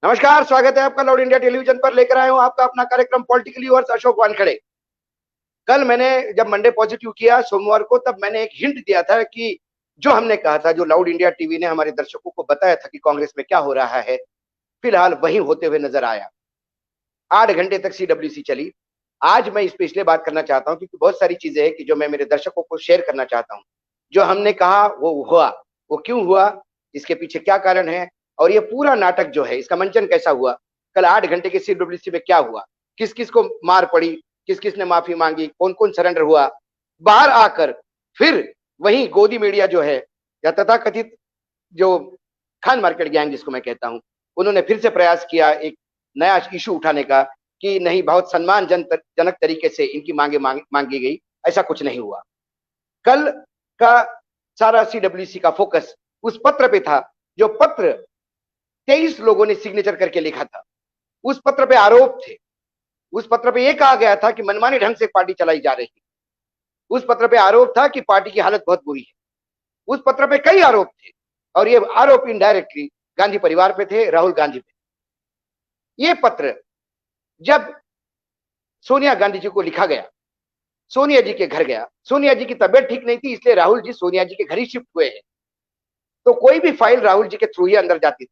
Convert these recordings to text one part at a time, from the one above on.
नमस्कार, स्वागत है आपका लाउड इंडिया टेलीविजन पर। लेकर आया हूं आपका अपना कार्यक्रम पॉलिटिकल व्यूअर्स अशोक वानखेड़े। कल मैंने जब मंडे पॉजिटिव किया सोमवार को, तब मैंने एक हिंट दिया था कि जो हमने कहा था, जो लाउड इंडिया टीवी ने हमारे दर्शकों को बताया था कि कांग्रेस में क्या हो रहा है, फिलहाल वही होते हुए नजर आया। 8 घंटे तक सीडब्ल्यूसी चली। आज मैं इस पे इसलिए बात करना चाहता हूं क्योंकि बहुत सारी चीजें हैं कि जो मैं मेरे दर्शकों को शेयर करना चाहता हूं। जो हमने कहा वो हुआ, वो क्यों हुआ, इसके पीछे क्या कारण है, और ये पूरा नाटक जो है इसका मंचन कैसा हुआ। कल 8 घंटे के सीडब्ल्यूसी में क्या हुआ, किस किस को मार पड़ी, किस किस ने माफी मांगी, कौन कौन सरेंडर हुआ। बाहर आकर फिर वही गोदी मीडिया जो है, या तथाकथित जो खान मार्केट गैंग जिसको मैं कहता हूं, उन्होंने फिर से प्रयास किया एक नया इशू उठाने का कि नहीं, बहुत सम्मान जनक तरीके से इनकी मांगी गई। ऐसा कुछ नहीं हुआ। कल का सारा सीडब्ल्यूसी का फोकस उस पत्र पे था, जो पत्र 23 लोगों ने सिग्नेचर करके लिखा था। उस पत्र पे आरोप थे। उस पत्र पे यह कहा गया था कि मनमानी ढंग से पार्टी चलाई जा रही है। उस पत्र पे आरोप था कि पार्टी की हालत बहुत बुरी है। उस पत्र पे कई आरोप थे, और ये आरोप इनडायरेक्टली गांधी परिवार पे थे, राहुल गांधी पे। ये पत्र जब सोनिया गांधी जी को लिखा गया, सोनिया जी के घर गया। सोनिया जी की तबियत ठीक नहीं थी, इसलिए राहुल जी सोनिया जी के घर ही शिफ्ट हुए हैं। तो कोई भी फाइल राहुल जी के थ्रू ही अंदर जाती थी।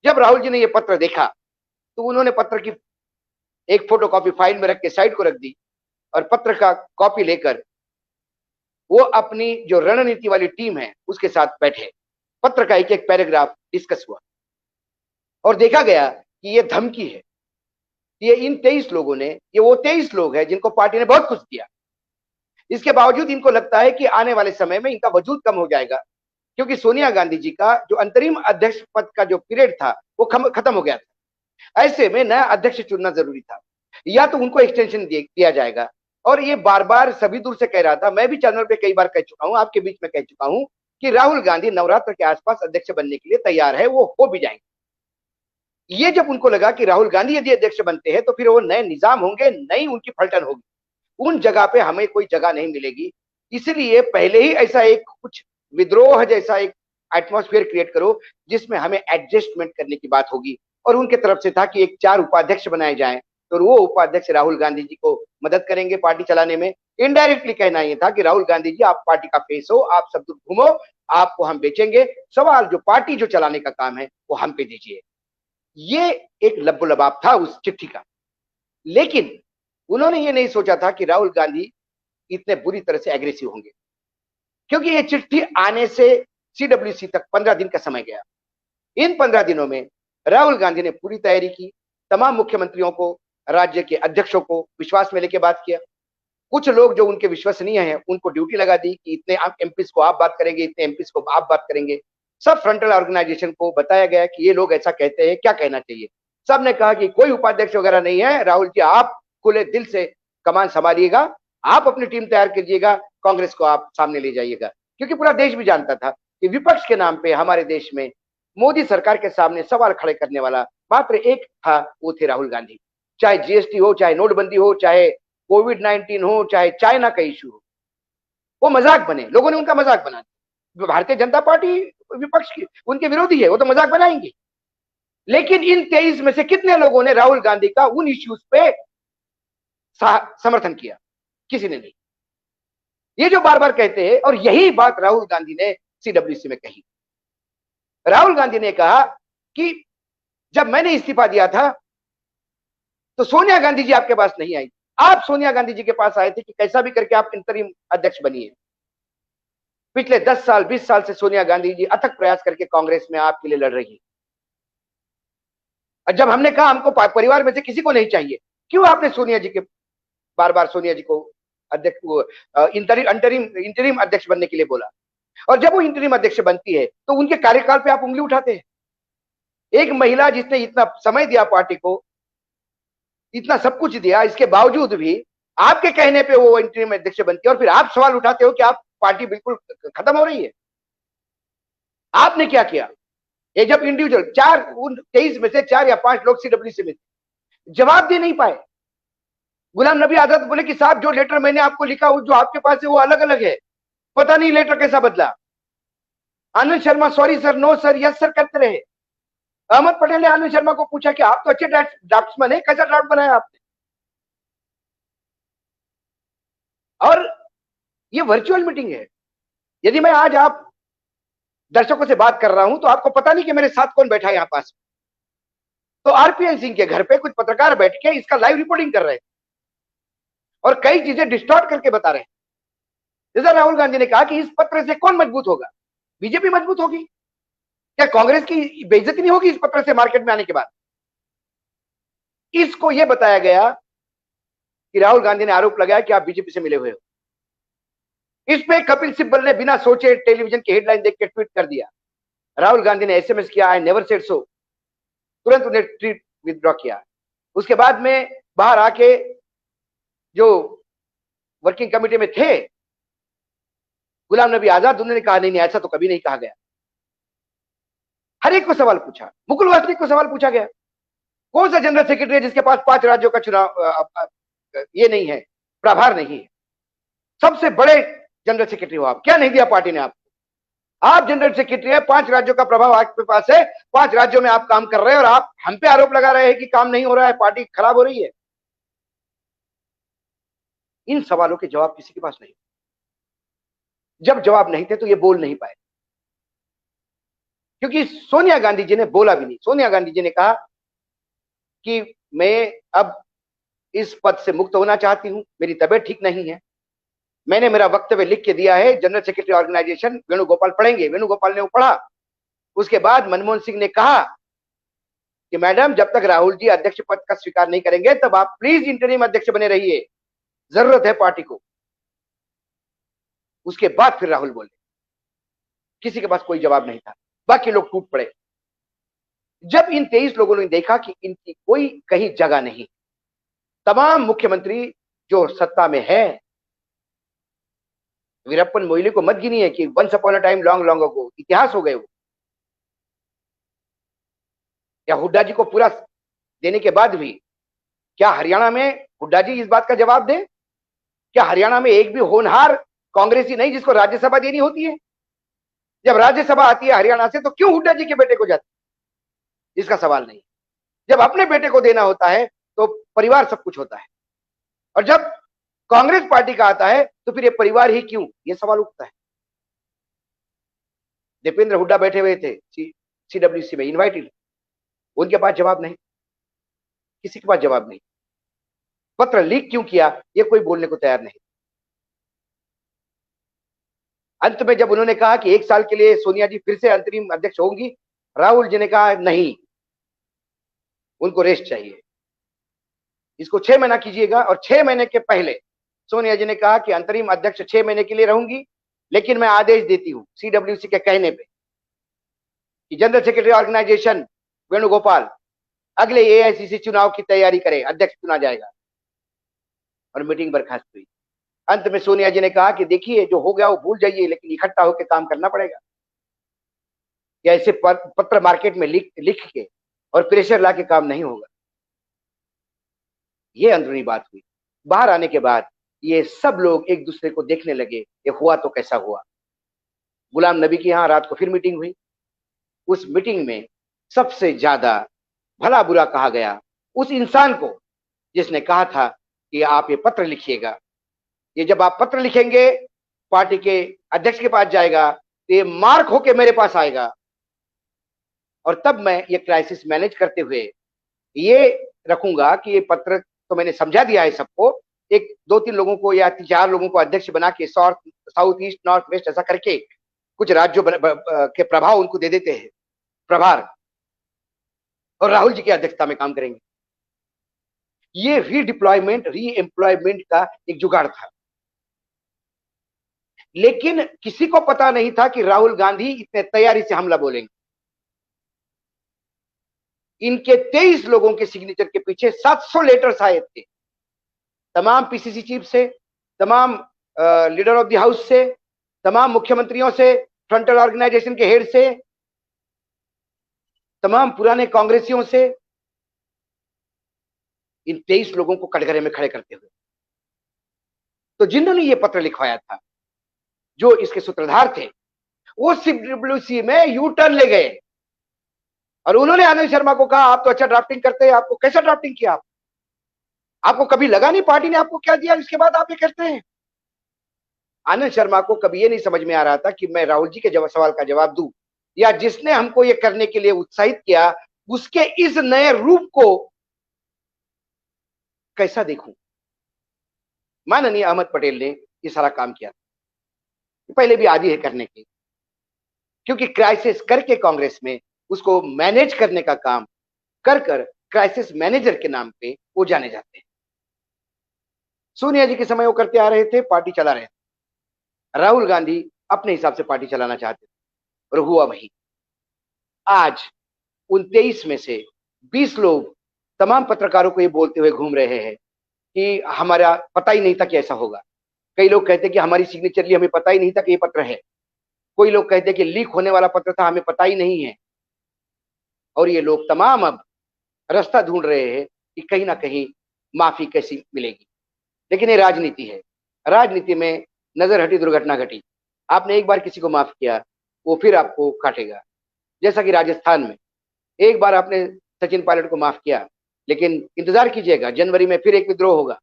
जब राहुल जी ने यह पत्र देखा, तो उन्होंने पत्र की एक फोटोकॉपी फाइल में रख के साइड को रख दी, और पत्र का कॉपी लेकर वो अपनी जो रणनीति वाली टीम है उसके साथ बैठे। पत्र का एक एक पैराग्राफ डिस्कस हुआ, और देखा गया कि ये धमकी है। ये इन 23 लोगों ने, ये वो 23 लोग हैं जिनको पार्टी ने बहुत कुछ दिया। इसके बावजूद इनको लगता है कि आने वाले समय में इनका वजूद कम हो जाएगा, क्योंकि सोनिया गांधी जी का जो अंतरिम अध्यक्ष पद का जो पीरियड था वो खत्म हो गया था। ऐसे में नया अध्यक्ष चुनना जरूरी था, या तो उनको एक्सटेंशन दिया जाएगा। और ये बार बार सभी दूर से कह रहा था, मैं भी चैनल पे कई बार कह चुका हूं, आपके बीच में कह चुका हूं कि राहुल गांधी नवरात्र के आसपास अध्यक्ष बनने के लिए तैयार है, वो हो भी जाएंगे। ये जब उनको लगा कि राहुल गांधी यदि अध्यक्ष बनते हैं तो फिर वो नए निजाम होंगे, नई उनकी पलटन होगी, उन जगह पे हमें कोई जगह नहीं मिलेगी। इसलिए पहले ही ऐसा एक कुछ विद्रोह जैसा एक एटमॉस्फेयर क्रिएट करो जिसमें हमें एडजस्टमेंट करने की बात होगी। और उनके तरफ से था कि एक 4 उपाध्यक्ष बनाए जाएं, तो वो उपाध्यक्ष राहुल गांधी जी को मदद करेंगे पार्टी चलाने में। इनडायरेक्टली कहना यह था कि राहुल गांधी जी आप पार्टी का फेस हो, आप सब दूर घूमो, आपको हम बेचेंगे, सवाल जो पार्टी जो चलाने का काम है वो हम पे दीजिए। ये एक लबोलबाब था उस चिट्ठी का। लेकिन उन्होंने ये नहीं सोचा था कि राहुल गांधी इतने बुरी तरह से एग्रेसिव होंगे, क्योंकि ये चिट्ठी आने से सीडब्ल्यूसी तक 15 दिन का समय गया। इन 15 दिनों में राहुल गांधी ने पूरी तैयारी की, तमाम मुख्यमंत्रियों को, राज्य के अध्यक्षों को विश्वास में लेके बात किया। कुछ लोग जो उनके विश्वसनीय हैं उनको ड्यूटी लगा दी कि इतने एमपीस को आप बात करेंगे, इतने एमपीस को आप बात करेंगे। सब फ्रंटल ऑर्गेनाइजेशन को बताया गया कि ये लोग ऐसा कहते हैं, क्या कहना चाहिए। सब ने कहा कि कोई उपाध्यक्ष वगैरह नहीं है, राहुल जी आप खुले दिल से कमान संभालिएगा, आप अपनी टीम तैयार कीजिएगा, कांग्रेस को आप सामने ले जाइएगा। क्योंकि पूरा देश भी जानता था कि विपक्ष के नाम पे हमारे देश में मोदी सरकार के सामने सवाल खड़े करने वाला मात्र एक था, वो थे राहुल गांधी। चाहे जीएसटी हो, चाहे नोटबंदी हो, चाहे कोविड-19 हो, चाहे चाइना का इशू हो, वो मजाक बने, लोगों ने उनका मजाक बना दिया। भारतीय जनता पार्टी विपक्ष की उनके विरोधी है, वो तो मजाक बनाएंगे। लेकिन इन 23 में से कितने लोगों ने राहुल गांधी का उन इश्यूज पे समर्थन किया? किसी ने नहीं। ये जो बार बार कहते हैं, और यही बात राहुल गांधी ने सीडब्ल्यूसी में कही। राहुल गांधी ने कहा कि जब मैंने इस्तीफा दिया था तो सोनिया गांधी जी आपके पास नहीं आई, आप सोनिया गांधी जी के पास आए थे कि कैसा भी करके आप इंतरिम अध्यक्ष बनिए। पिछले 10 साल 20 साल से सोनिया गांधी जी अथक प्रयास करके कांग्रेस में आपके लिए लड़ रही है। और जब हमने कहा हमको परिवार में से किसी को नहीं चाहिए, क्यों आपने सोनिया जी के बार बार सोनिया जी को अध्यक्ष इंटरिम अध्यक्ष बनने के लिए बोला? और जब वो इंटरिम अध्यक्ष बनती है तो उनके कार्यकाल पे आप उंगली उठाते हैं। एक महिला जिसने इतना समय दिया पार्टी को, इतना सब कुछ दिया, इसके बावजूद भी आपके कहने पे वो इंटरिम अध्यक्ष बनती है, और फिर आप सवाल उठाते हो कि आप पार्टी बिल्कुल खत्म हो रही है। आपने क्या किया? ये जब इंडिविजुअल 23 में से 4 या 5 लोग सीडब्ल्यूसी में जवाब दे नहीं पाए। गुलाम नबी आजाद बोले कि साहब जो लेटर मैंने आपको लिखा जो आपके पास है वो अलग अलग है, पता नहीं लेटर कैसा बदला। Anand Sharma sorry sir, no sir, yes sir करते रहे। अहमद पटेल ने आनंद शर्मा को पूछा कि आप तो अच्छे ड्राफ्ट्समैन है, कैसा ड्राफ्ट बनाया आपने? और ये वर्चुअल मीटिंग है। यदि मैं आज आप दर्शकों से बात कर रहा हूं तो आपको पता नहीं कि मेरे साथ कौन बैठा है यहां पास। तो आरपीएन सिंह के घर पे कुछ पत्रकार बैठ के इसका लाइव रिपोर्टिंग कर रहे हैं और कई चीजें डिस्टॉर्ट करके बता रहे हैं। जैसा राहुल गांधी ने कहा कि इस पत्र से कौन मजबूत होगा? बीजेपी मजबूत होगी क्या? कांग्रेस की बेइज्जती नहीं होगी इस पत्र से मार्केट में आने के बाद? इसको यह बताया गया कि राहुल गांधी ने आरोप लगाया कि आप बीजेपी से मिले हुए हो। इस पे कपिल सिब्बल ने बिना सोचे टेलीविजन की हेडलाइन देख के ट्वीट कर दिया। राहुल गांधी ने एसएमएस किया, आई नेवर सेड सो। तुरंत उन्हें ट्वीट विथड्रॉ किया। उसके बाद में बाहर आके जो वर्किंग कमेटी में थे गुलाम नबी आजाद, उन्होंने कहा नहीं नहीं ऐसा तो कभी नहीं कहा गया। हर एक को सवाल पूछा। मुकुल वासनिक को सवाल पूछा गया, कौन सा जनरल सेक्रेटरी है जिसके पास 5 राज्यों का चुनाव ये नहीं है, प्रभार नहीं है? सबसे बड़े जनरल सेक्रेटरी हो आप, क्या नहीं दिया पार्टी ने आपको? आप जनरल सेक्रेटरी है, 5 राज्यों का प्रभाव आपके पास है, 5 राज्यों में आप काम कर रहे हैं और आप हम पे आरोप लगा रहे हैं कि काम नहीं हो रहा है, पार्टी खराब हो रही है। इन सवालों के जवाब किसी के पास नहीं। जब जवाब नहीं थे तो ये बोल नहीं पाए, क्योंकि सोनिया गांधी जी ने बोला भी नहीं। सोनिया गांधी जी ने कहा कि मैं अब इस पद से मुक्त होना चाहती हूं, मेरी तबीयत ठीक नहीं है। मैंने मेरा वक्तव्य लिख के दिया है, जनरल सेक्रेटरी ऑर्गेनाइजेशन वेणुगोपाल पढ़ेंगे। वेणुगोपाल ने वो पढ़ा। उसके बाद मनमोहन सिंह ने कहा कि मैडम जब तक राहुल जी अध्यक्ष पद का स्वीकार नहीं करेंगे तब आप प्लीज इंटरिम अध्यक्ष बने रहिए, जरूरत है पार्टी को। उसके बाद फिर राहुल बोले। किसी के पास कोई जवाब नहीं था, बाकी लोग टूट पड़े। जब इन 23 लोगों ने देखा कि इनकी कोई कहीं जगह नहीं, तमाम मुख्यमंत्री जो सत्ता में है, वीरप्पन मोइली को मत गिनिए कि once upon a time long long ago, इतिहास हो गए वो। या हुड्डा जी को पूरा देने के बाद भी क्या हरियाणा में हुड्डा जी इस बात का जवाब दें? क्या हरियाणा में एक भी होनहार कांग्रेसी नहीं जिसको राज्यसभा देनी होती है? जब राज्यसभा आती है हरियाणा से तो क्यों हुड्डा जी के बेटे को जाती है? इसका सवाल नहीं। जब अपने बेटे को देना होता है तो परिवार सब कुछ होता है, और जब कांग्रेस पार्टी का आता है तो फिर ये परिवार ही क्यों, ये सवाल उठता है। दीपेंद्र हुड्डा बैठे हुए थे सीडब्ल्यूसी में, इनवाइटेड, उनके पास जवाब नहीं, किसी के पास जवाब नहीं। पत्र लीक क्यों किया ये कोई बोलने को तैयार नहीं। अंत में जब उन्होंने कहा कि 1 साल के लिए सोनिया जी फिर से अंतरिम अध्यक्ष होंगी, राहुल जी ने कहा नहीं, उनको रेस्ट चाहिए, इसको 6 महीना कीजिएगा। और 6 महीने के पहले सोनिया जी ने कहा कि अंतरिम अध्यक्ष 6 महीने के लिए रहूंगी, लेकिन मैं आदेश देती हूं सीडब्ल्यूसी के कहने पे कि जनरल सेक्रेटरी ऑर्गेनाइजेशन वेणुगोपाल अगले एआईसीसी चुनाव की तैयारी करे, अध्यक्ष चुना जाएगा। और मीटिंग बर्खास्त हुई। अंत में सोनिया जी ने कहा कि देखिए जो हो गया वो भूल जाइए, लेकिन इकट्ठा होकर काम करना पड़ेगा। कि ऐसे पत्र मार्केट में लिख के और प्रेशर ला के काम नहीं होगा। ये अंदरूनी बात हुई। बाहर आने के बाद ये सब लोग एक दूसरे को देखने लगे, ये हुआ तो कैसा हुआ। गुलाम नबी की यहां रात को फिर मीटिंग हुई। उस मीटिंग में सबसे ज्यादा भला बुरा कहा गया उस इंसान को जिसने कहा था कि आप ये पत्र लिखिएगा, ये जब आप पत्र लिखेंगे पार्टी के अध्यक्ष के पास जाएगा तो ये मार्क होके मेरे पास आएगा, और तब मैं ये क्राइसिस मैनेज करते हुए ये रखूंगा कि ये पत्र तो मैंने समझा दिया है सबको, 1-2-3 लोगों को या 4 लोगों को अध्यक्ष बना के साउथ ईस्ट नॉर्थ वेस्ट ऐसा करके कुछ राज्यों के प्रभाव उनको दे देते हैं, प्रभार, और राहुल जी की अध्यक्षता में काम करेंगे। ये रीडिप्लॉयमेंट री एम्प्लॉयमेंट का एक जुगाड़ था। लेकिन किसी को पता नहीं था कि राहुल गांधी इतने तैयारी से हमला बोलेंगे। इनके 23 लोगों के सिग्नेचर के पीछे 700 लेटर्स आए थे, तमाम पीसीसी चीफ से, तमाम लीडर ऑफ द हाउस से, तमाम मुख्यमंत्रियों से, फ्रंटल ऑर्गेनाइजेशन के हेड से, तमाम पुराने कांग्रेसियों से, इन 23 लोगों को कटघरे में खड़े करते हुए। तो जिन्होंने ये पत्र लिखवाया था, जो इसके सूत्रधार थे, वो सीडब्ल्यूसी में यू टर्न ले गए और उन्होंने आनंद शर्मा को कहा आप तो अच्छा ड्राफ्टिंग करते हैं, आपको कैसा ड्राफ्टिंग किया आपको कभी लगा नहीं पार्टी ने आपको क्या दिया, इसके बाद आप ये करते हैं। आनंद शर्मा को कभी ये नहीं समझ में आ रहा था कि मैं राहुल जी के सवाल का जवाब दूं, या जिसने हमको ये करने के लिए उत्साहित किया उसके इस नए रूप को कैसा देखूं। माननीय अहमद पटेल ने ये सारा काम किया, पहले भी आदि है करने के, क्योंकि क्राइसिस करके कांग्रेस में उसको मैनेज करने का काम कर कर क्राइसिस मैनेजर के नाम पे वो जाने जाते हैं। सोनिया जी के समय वो करते आ रहे थे, पार्टी चला रहे थे। राहुल गांधी अपने हिसाब से पार्टी चलाना चाहते थे और हुआ वही। आज उन 23 में से 20 लोग तमाम पत्रकारों को ये बोलते हुए घूम रहे हैं कि हमारा पता ही नहीं था कि ऐसा होगा। कई लोग कहते कि हमारी सिग्नेचर ली, हमें पता ही नहीं था कि ये पत्र है। कोई लोग कहते कि लीक होने वाला पत्र था, हमें पता ही नहीं है। और ये लोग तमाम अब रास्ता ढूंढ रहे हैं कि कहीं ना कहीं माफी कैसी मिलेगी। लेकिन ये राजनीति है, राजनीति में नजर हटी दुर्घटना घटी। आपने एक बार किसी को माफ किया, वो फिर आपको काटेगा। जैसा कि राजस्थान में एक बार आपने सचिन पायलट को माफ किया, लेकिन इंतजार कीजिएगा, जनवरी में फिर एक विद्रोह होगा।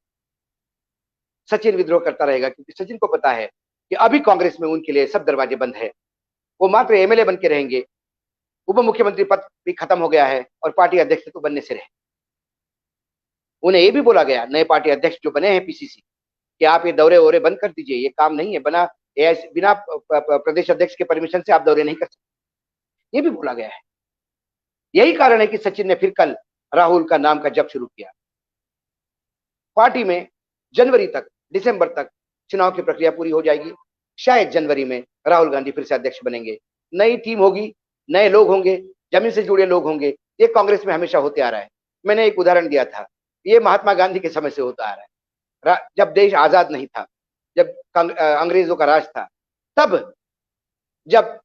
सचिन विद्रोह करता रहेगा, क्योंकि सचिन को पता है कि अभी कांग्रेस में उनके लिए सब दरवाजे बंद है। वो मात्र एमएलए बन के रहेंगे, उप मुख्यमंत्री पद भी खत्म हो गया है और पार्टी अध्यक्ष तो बनने से रहे। उन्हें ये भी बोला गया, नए पार्टी अध्यक्ष जो बने हैं पीसीसी, कि आप ये दौरे वोरे बंद कर दीजिए, ये काम नहीं है, बिना प्रदेश अध्यक्ष के परमिशन से आप दौरे नहीं कर सकते, ये भी बोला गया है। यही कारण है कि सचिन ने फिर कल राहुल का नाम का जप शुरू किया। पार्टी में जनवरी तक, दिसंबर तक चुनाव की प्रक्रिया पूरी हो जाएगी। शायद जनवरी में राहुल गांधी फिर से अध्यक्ष बनेंगे, नई टीम होगी, नए लोग होंगे, जमीन से जुड़े लोग होंगे। ये कांग्रेस में हमेशा होते आ रहा है। मैंने एक उदाहरण दिया था, ये महात्मा गांधी के समय से होता आ रहा है। जब देश आजाद नहीं था, जब अंग्रेजों का राज था, तब जब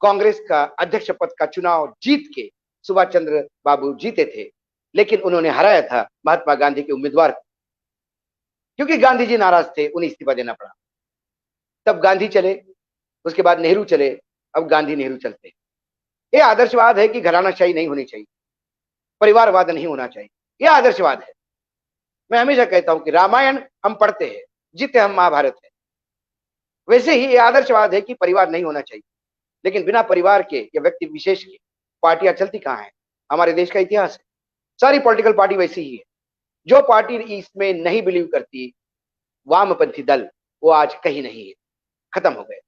कांग्रेस का अध्यक्ष पद का चुनाव जीत के सुभाष चंद्र बाबू जीते थे, लेकिन उन्होंने हराया था महात्मा गांधी के उम्मीदवार को, क्योंकि गांधी जी नाराज थे, उन्हें इस्तीफा देना पड़ा। तब गांधी चले, उसके बाद नेहरू चले, अब गांधी नेहरू चलते। ये आदर्शवाद है कि घरानाशाही नहीं होनी चाहिए, परिवारवाद नहीं होना चाहिए, ये आदर्शवाद है। मैं हमेशा कहता हूं कि रामायण हम पढ़ते हैं, जीते हम महाभारत है। वैसे ही ये आदर्शवाद है कि परिवार नहीं होना चाहिए, लेकिन बिना परिवार के या व्यक्ति विशेष के पार्टियां चलती कहां है। हमारे देश का इतिहास है, सारी पॉलिटिकल पार्टी वैसी ही है। जो पार्टी इसमें नहीं बिलीव करती, वामपंथी दल, वो आज कहीं नहीं है, खत्म हो गए।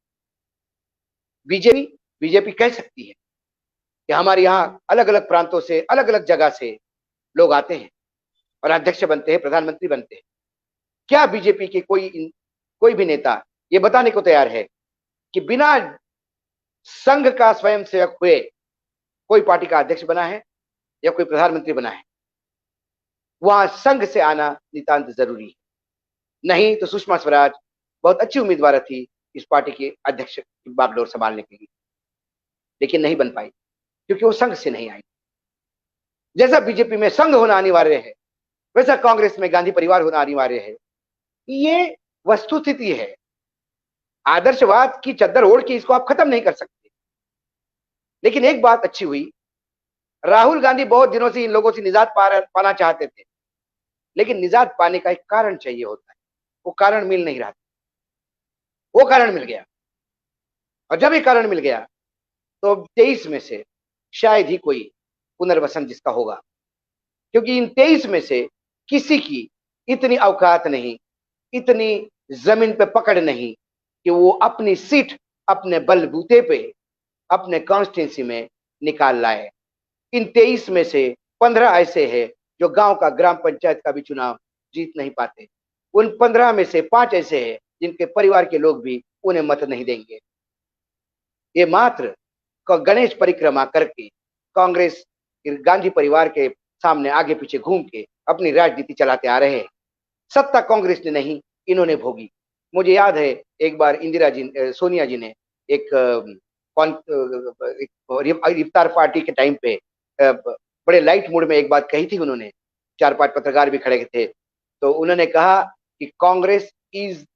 बीजेपी कह सकती है कि हमारे यहाँ अलग अलग प्रांतों से, अलग अलग जगह से लोग आते हैं और अध्यक्ष बनते हैं, प्रधानमंत्री बनते हैं। क्या बीजेपी के कोई भी नेता ये बताने को तैयार है कि बिना संघ का स्वयंसेवक हुए कोई पार्टी का अध्यक्ष बना है या कोई प्रधानमंत्री बना है? वहां संघ से आना नितांत जरूरी है। नहीं तो सुषमा स्वराज बहुत अच्छी उम्मीदवार थी इस पार्टी के अध्यक्ष की बागडोर संभालने के लिए, लेकिन नहीं बन पाई क्योंकि वो संघ से नहीं आई। जैसा बीजेपी में संघ होना अनिवार्य है, वैसा कांग्रेस में गांधी परिवार होना अनिवार्य है। ये वस्तुस्थिति है। आदर्शवाद की चद्दर ओढ़ के इसको आप खत्म नहीं कर सकते। लेकिन एक बात अच्छी हुई, राहुल गांधी बहुत दिनों से इन लोगों से निजात पाना चाहते थे, लेकिन निजात पाने का एक कारण चाहिए होता है, वो कारण मिल नहीं रहा था। वो कारण मिल गया, और जब ये कारण मिल गया तो 23 में से शायद ही कोई पुनर्वसन जिसका होगा, क्योंकि इन 23 में से किसी की इतनी औकात नहीं, इतनी जमीन पे पकड़ नहीं कि वो अपनी सीट अपने बलबूते पे अपने कॉन्स्टिट्यूंसी में निकाल लाए। इन 23 में से 15 ऐसे हैं जो गांव का, ग्राम पंचायत का भी चुनाव जीत नहीं पाते। उन 15 में से 5 ऐसे हैं जिनके परिवार के लोग भी उन्हें मत नहीं देंगे। ये मात्र गणेश परिक्रमा करके कांग्रेस गांधी परिवार के सामने आगे पीछे घूम के अपनी राजनीति चलाते आ रहे हैं। सत्ता कांग्रेस ने नहीं, इन्होंने भोगी। मुझे याद है एक बार सोनिया जी ने एक इफ्तार पार्टी के टाइम पे बड़े लाइट मूड में एक बात कही थी उन्होंने। 4-5 पत्रकार भी खड़े थे, तो उन्होंने कहा कि Congress is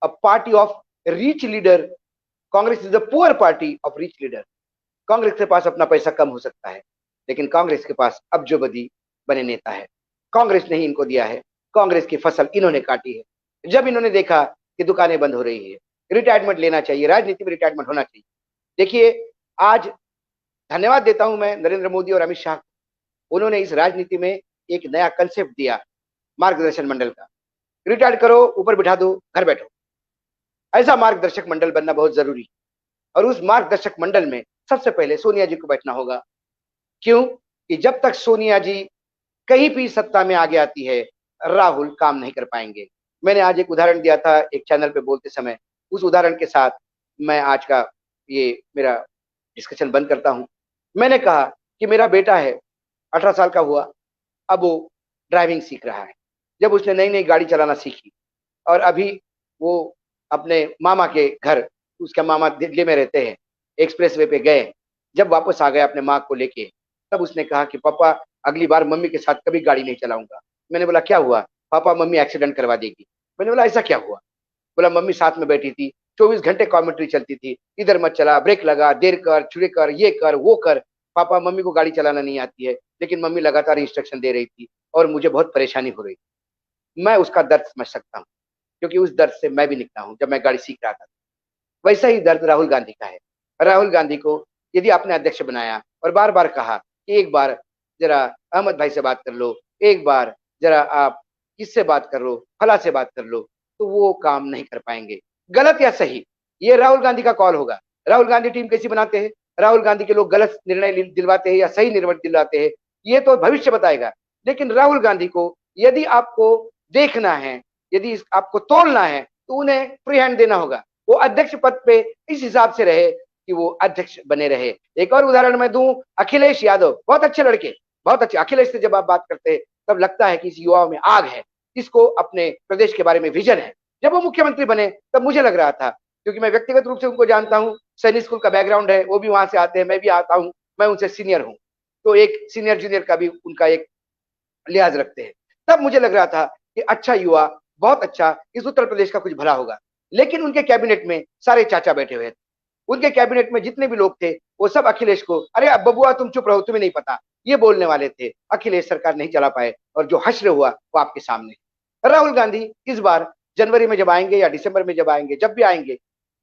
a party of rich leader, Congress is the poor party of rich leader. Congress के पास अपना पैसा कम हो सकता है, लेकिन कांग्रेस के पास अब्जोबदी बने नेता है। कांग्रेस ने ही इनको दिया है, कांग्रेस की फसल इन्होंने काटी है। जब इन्होंने देखा कि दुकानें बंद हो रही है, रिटायरमेंट लेना चाहिए, राजनीति में रिटायरमेंट होना चाहिए। देखिए, आज धन्यवाद देता हूं मैं नरेंद्र मोदी और अमित शाह। उन्होंने इस राजनीति में एक नया कंसेप्ट दिया, मार्गदर्शन मंडल का। रिटायर करो, ऊपर बिठा दो, घर बैठो। ऐसा मार्गदर्शक मंडल बनना बहुत जरूरी है। और उस मार्गदर्शक मंडल में सबसे पहले सोनिया जी को बैठना होगा। क्यों? कि जब तक सोनिया जी कहीं भी सत्ता में आगे आती है, राहुल काम नहीं कर पाएंगे। मैंने आज एक उदाहरण दिया था एक चैनल पे बोलते समय, उस उदाहरण के साथ मैं आज का ये मेरा डिस्कशन बंद करता हूं। मैंने कहा कि मेरा बेटा है, 18 साल का हुआ, अब वो ड्राइविंग सीख रहा है। जब उसने नई नई गाड़ी चलाना सीखी और अभी वो अपने मामा के घर, उसके मामा दिल्ली में रहते हैं, एक्सप्रेस वे पे गए। जब वापस आ गए अपने माँ को लेके, तब उसने कहा कि पापा अगली बार मम्मी के साथ कभी गाड़ी नहीं चलाऊंगा। मैंने बोला क्या हुआ? पापा मम्मी एक्सीडेंट करवा देगी। मैंने बोला ऐसा क्या हुआ? बोला मम्मी साथ में बैठी थी, 24 घंटे कमेंट्री चलती थी, इधर मत चला, ब्रेक लगा, देर कर, छुड़े कर, ये कर, वो कर। पापा मम्मी को गाड़ी चलाना नहीं आती है, लेकिन मम्मी लगातार इंस्ट्रक्शन दे रही थी और मुझे बहुत परेशानी हो रही थी। मैं उसका दर्द समझ सकता हूँ, क्योंकि उस दर्द से मैं भी निकला हूँ जब मैं गाड़ी सीख रहा था। वैसा ही दर्द राहुल गांधी का है। राहुल गांधी को यदि आपने अध्यक्ष बनाया और बार बार कहा कि एक बार जरा अहमद भाई से बात कर लो, एक बार जरा आप किससे बात कर लो, फला से बात कर लो, तो वो काम नहीं कर पाएंगे। गलत या सही, ये राहुल गांधी का कॉल होगा। राहुल गांधी टीम कैसी बनाते हैं, राहुल गांधी के लोग गलत निर्णय दिलवाते हैं या सही निर्णय दिलवाते हैं, ये तो भविष्य बताएगा। लेकिन राहुल गांधी को यदि आपको देखना है, यदि आपको तोलना है, तो उन्हें फ्री हैंड देना होगा। वो अध्यक्ष पद पे इस हिसाब से रहे कि वो अध्यक्ष बने रहे। एक और उदाहरण मैं दूं, अखिलेश यादव, बहुत अच्छे लड़के, बहुत अच्छे। अखिलेश से जब आप बात करते हैं तब लगता है कि इस युवाओं में आग है, इसको अपने प्रदेश के बारे में विजन है। जब वो मुख्यमंत्री बने तब मुझे लग रहा था, क्योंकि मैं व्यक्तिगत रूप से उनको जानता हूं, सैनिक स्कूल का बैकग्राउंड है, वो भी वहां से आते हैं, मैं भी आता हूं, मैं उनसे सीनियर हूं, तो एक सीनियर जूनियर का भी उनका एक लिहाज रखते हैं। तब मुझे लग रहा था कि अच्छा युवा, बहुत अच्छा, इस उत्तर प्रदेश का कुछ भला होगा। लेकिन उनके कैबिनेट में सारे चाचा बैठे हुए थे। उनके कैबिनेट में जितने भी लोग थे वो सब अखिलेश को, अरे अब बबुआ तुम चुप रहो, तुम्हें नहीं पता, ये बोलने वाले थे। अखिलेश सरकार नहीं चला पाए और जो हश्र हुआ वो आपके सामने। राहुल गांधी इस बार जनवरी में जब आएंगे या दिसंबर में जब आएंगे, जब भी आएंगे,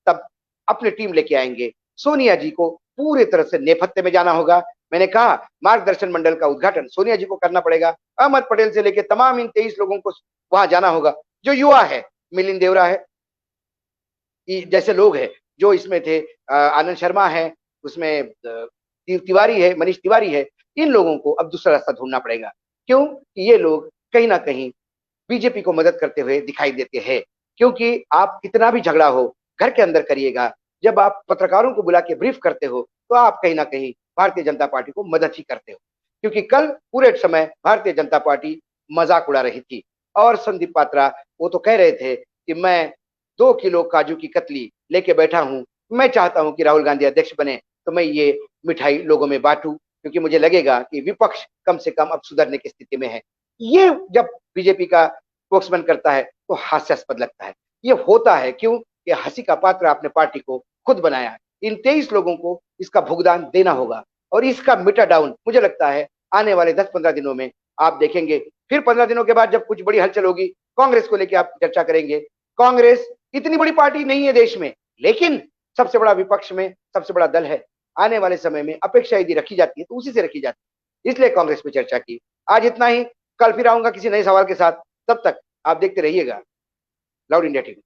तब अपनी टीम लेके आएंगे। सोनिया जी को पूरी तरह से नेपथ्य में जाना होगा। मैंने कहा मार्गदर्शन मंडल का उद्घाटन सोनिया जी को करना पड़ेगा। अहमद पटेल से लेकर तमाम इन 23 लोगों को वहां जाना होगा। जो युवा है, मिलिंद देवरा है, जैसे लोग हैं जो इसमें थे, आनंद शर्मा है, उसमें तिवारी है, मनीष तिवारी है। इन लोगों को अब दूसरा रास्ता ढूंढना पड़ेगा। क्यों? कि ये लोग कहीं ना कहीं बीजेपी को मदद करते हुए दिखाई देते हैं। क्योंकि आप कितना भी झगड़ा हो घर के अंदर करिएगा, जब आप पत्रकारों को बुला के ब्रीफ करते हो तो आप कहीं ना कहीं भारतीय जनता पार्टी को मदद ही करते हो। क्योंकि कल पूरे समय भारतीय जनता पार्टी मजाक उड़ा रही थी और संदीप पात्रा वो तो कह रहे थे कि मैं 2 किलो काजू की कतली लेके बैठा हूं, मैं चाहता हूं कि राहुल गांधी अध्यक्ष बने तो मैं ये मिठाई लोगों में बांटूं, क्योंकि मुझे लगेगा कि विपक्ष कम से कम अब सुधरने की स्थिति में है। ये जब बीजेपी का स्पोक्समैन करता है तो हास्यास्पद लगता है। ये होता है क्यों? कि हंसी का पात्र आपने पार्टी को खुद बनाया है। इन 23 लोगों को इसका भुगतान देना होगा और इसका मीटर डाउन मुझे लगता है आने वाले 10-15 दिनों में आप देखेंगे। फिर 15 दिनों के बाद जब कुछ बड़ी हलचल होगी, कांग्रेस को लेकर आप चर्चा करेंगे। कांग्रेस इतनी बड़ी पार्टी नहीं है देश में, लेकिन सबसे बड़ा विपक्ष में सबसे बड़ा दल है। आने वाले समय में अपेक्षा यदि रखी जाती है तो उसी से रखी जाती है, इसलिए कांग्रेस पे चर्चा की। आज इतना ही, कल फिर आऊंगा किसी नए सवाल के साथ। तब तक आप देखते रहिएगा लाउड इंडिया टीवी।